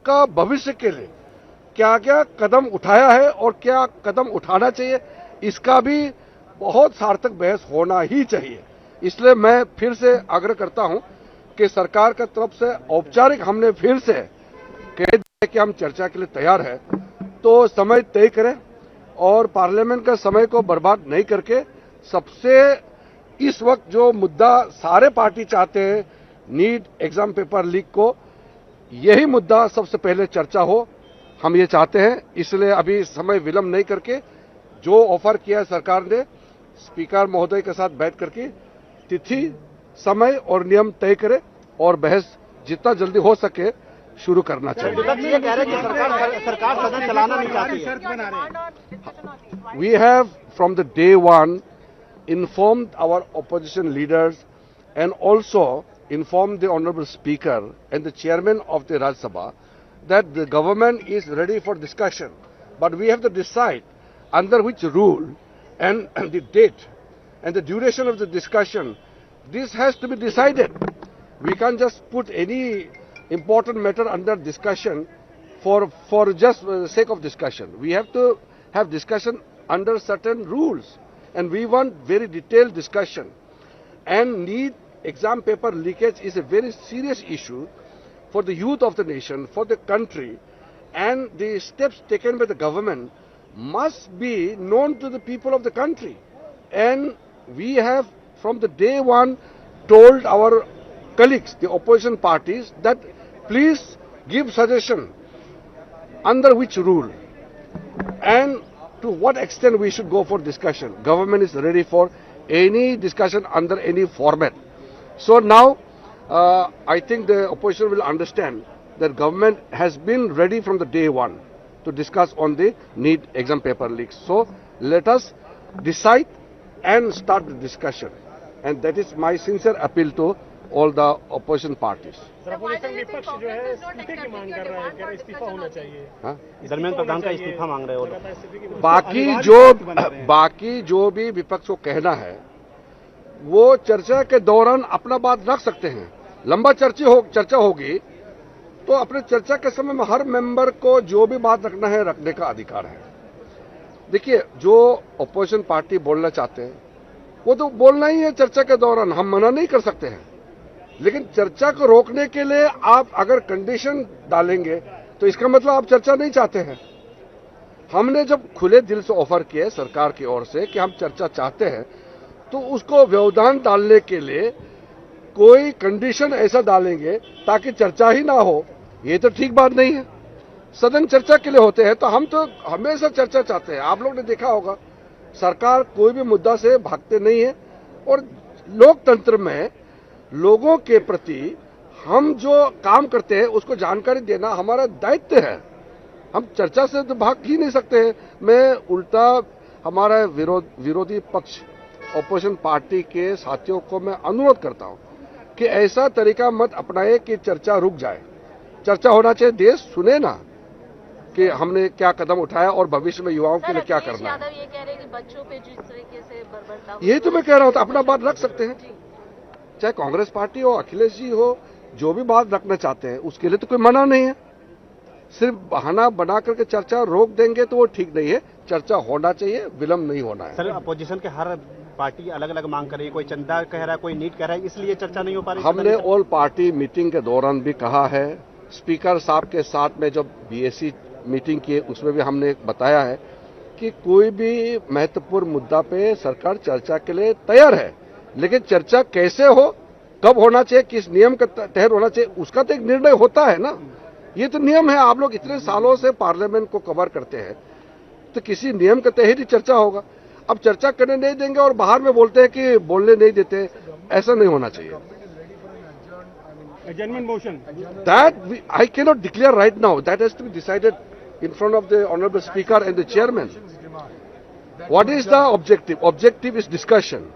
का भविष्य के लिए क्या क्या कदम उठाया है और क्या कदम उठाना चाहिए, इसका भी बहुत सार्थक बहस होना ही चाहिए। इसलिए मैं फिर से आग्रह करता हूं कि सरकार की तरफ से औपचारिक हमने फिर से कह दिया कि हम चर्चा के लिए तैयार है, तो समय तय करें और पार्लियामेंट का समय को बर्बाद नहीं करके सबसे इस वक्त जो मुद्दा सारे पार्टी चाहते हैं, नीट एग्जाम पेपर लीक को, यही मुद्दा सबसे पहले चर्चा हो, हम ये चाहते हैं। इसलिए अभी समय विलंब नहीं करके जो ऑफर किया है सरकार ने, स्पीकर महोदय के साथ बैठ करके तिथि, समय और नियम तय करें और बहस जितना जल्दी हो सके शुरू करना चाहिए। ये कह रहे हैं कि सरकार सदन चलाना नहीं चाहती है। We have from the day one informed our opposition leaders and also informed the Honorable Speaker and the Chairman of the Rajya Sabha that the government is ready for discussion, but we have to decide under which rule and the date and the duration of the discussion. This has to be decided. We can't just put any important matter under discussion for just sake of discussion. We have to have discussion under certain rules, and we want very detailed discussion. And need exam paper leakage is a very serious issue for the youth of the nation, for the country, and the steps taken by the government must be known to the people of the country. And we have from the day one told our colleagues, the opposition parties, that please give suggestion under which rule and to what extent we should go for discussion. Government is ready for any discussion under any format. So now I think the opposition will understand that government has been ready from the day one to discuss on the NEET exam paper leaks. So let us decide and start the discussion. And that is my sincere appeal to all the opposition parties. Opposition विपक्ष जो है इस्तीफे की मांग कर रहा है, कह रहे इस्तीफा होना चाहिए। धर्मेंद्र प्रधान का इस्तीफा मांग रहे हो। बाकी जो भी विपक्ष को कहना है वो चर्चा के दौरान अपना बात रख सकते हैं। लंबा चर्चा होगी तो अपने चर्चा के समय में हर मेंबर को जो भी बात रखना है रखने का अधिकार है। देखिए, जो अपोजिशन पार्टी बोलना चाहते हैं वो तो बोलना ही है चर्चा के दौरान, हम मना नहीं कर सकते हैं। लेकिन चर्चा को रोकने के लिए आप अगर कंडीशन डालेंगे तो इसका मतलब आप चर्चा नहीं चाहते हैं। हमने जब खुले दिल से ऑफर किए सरकार की ओर से कि हम चर्चा चाहते हैं, तो उसको व्यवधान डालने के लिए कोई कंडीशन ऐसा डालेंगे ताकि चर्चा ही ना हो, ये तो ठीक बात नहीं है। सदन चर्चा के लिए होते हैं, तो हम तो हमेशा चर्चा चाहते हैं। आप लोग ने देखा होगा सरकार कोई भी मुद्दा से भागते नहीं है, और लोकतंत्र में लोगों के प्रति हम जो काम करते हैं उसको जानकारी देना हमारा दायित्व है। हम चर्चा से तो भाग ही नहीं सकते हैं। मैं उल्टा हमारा विरोधी पक्ष ऑपोजिशन पार्टी के साथियों को मैं अनुरोध करता हूं कि ऐसा तरीका मत अपनाए कि चर्चा रुक जाए। चर्चा होना चाहिए, देश सुने ना कि हमने क्या कदम उठाया और भविष्य में युवाओं के लिए क्या करना है। ये कह रहे हैं कि बच्चों पे जिस तरीके से बर्बरता, यही तो मैं कह रहा हूं, तो अपना बात रख सकते हैं। चाहे कांग्रेस पार्टी हो, अखिलेश जी हो, जो भी बात रखना चाहते हैं उसके लिए तो कोई मना नहीं है। सिर्फ बहाना बना करके चर्चा रोक देंगे तो वो ठीक नहीं है। चर्चा होना चाहिए, विलंब नहीं होना है। सर, अपोजिशन के हर पार्टी अलग अलग मांग कर रही है, कोई चंदा कह रहा है, कोई नीट कह रहा है, इसलिए चर्चा नहीं हो पा रही। हमने ऑल पार्टी मीटिंग के दौरान भी कहा है, स्पीकर साहब के साथ में जब बीएससी मीटिंग की उसमें भी हमने बताया है कि कोई भी महत्वपूर्ण मुद्दा पे सरकार चर्चा के लिए तैयार है, लेकिन चर्चा कैसे हो, कब होना चाहिए, किस नियम के तहत होना चाहिए, उसका तो एक निर्णय होता है ना। ये तो नियम है। आप लोग इतने सालों से पार्लियामेंट को कवर करते हैं, तो किसी नियम के तहत ही चर्चा होगा। अब चर्चा करने नहीं देंगे और बाहर में बोलते हैं कि बोलने नहीं देते, ऐसा नहीं होना चाहिए। Adjournment motion. That I cannot declare right now. That has to be decided in front of the Honorable Speaker and the Chairman. What is the objective? Objective is discussion.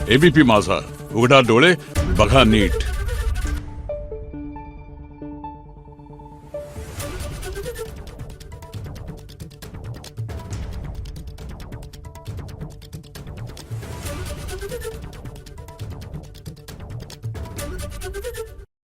ABP माझा, उघडा डोळे बघा नीट.